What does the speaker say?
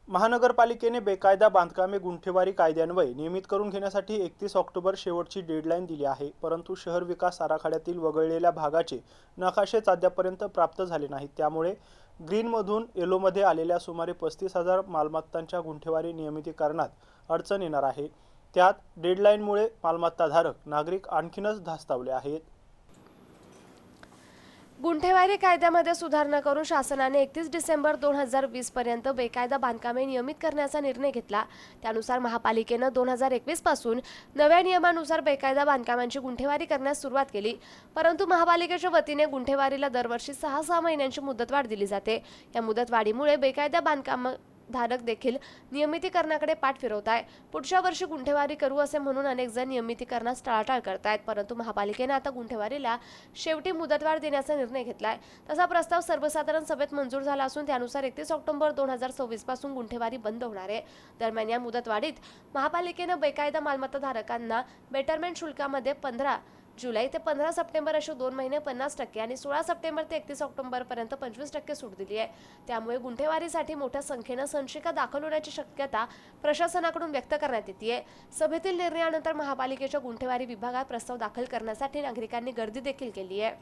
महानगरपालिकेने बेकायदा बांधकामे गुंठेवारी कायद्यान्वये नियमित करून घेण्यासाठी 31 ऑक्टोबर शेवटची डेडलाईन दिली आहे। परंतु शहर विकास आराखड्यातील वगळलेल्या भागाचे नकाशेच अद्यापर्यंत प्राप्त झाले नाहीत। त्यामुळे ग्रीनमधून येलोमध्ये आलेल्या सुमारे 35,000 मालमत्तांच्या गुंठेवारी नियमितीकरणात अडचण येणार आहे। त्यात डेडलाईनमुळे मालमत्ताधारक नागरिक आणखीनच धास्तावले आहेत। गुंठेवारी कायद्यामध्ये सुधारणा करून शासनाने 31 डिसेंबर 2020 पर्यंत बेकायदा बांधकामे नियमित करण्याचा निर्णय घेतला। त्यानुसार महापालिकेने 2021 पासून नव्या नियमानुसार बेकायदा बांधकामांची गुंठेवारी करण्यास सुरुवात केली। परंतु महापालिकेच्या वतीने गुंठेवारीला दरवर्षी 6 महिन्यांची मुदतवाढ दिली जाते। या मुदतवाढीमुळे बेकायदा बांधकाम धारक देखील नियमितीकरणाकडे पाठ फिरवत आहे। पुढच्या वर्षी गुंठेवारी करू असे म्हणून अनेक जण नियमितीकरणास टाळाटाळ करतायत। परंतु महापालिकेने आता गुंठेवारीला शेवटी मुदतवाढ देण्याचा निर्णय घेतलाय। तसा प्रस्ताव सर्वसाधारण सभेत मंजूर झाला असून त्यानुसार 31 ऑक्टोबर 2026 पासून गुंठेवारी बंद होणार आहे। दरम्यान या मुदतवाढीत महापालिकेने बेकायदा मालमत्ता धारकांना बेटरमेंट शुल्कामध्ये 15 जुलै ते 15 सप्टेंबर असे 2 महिने 50% आणि 16 सप्टेंबर ते 31 ऑक्टोबर पर्यंत 25% सूट दिली आहे। त्यामुळे गुंठेवारीसाठी मोठ्या संख्येने संशिका दाखल होण्याची शक्यता प्रशासनाकडून व्यक्त करण्यात येते। सभेतील निर्णयानंतर महापालिकेच्या गुंठेवारी विभागात प्रस्ताव दाखल करण्यासाठी नागरिकांनी गर्दी देखील केली आहे।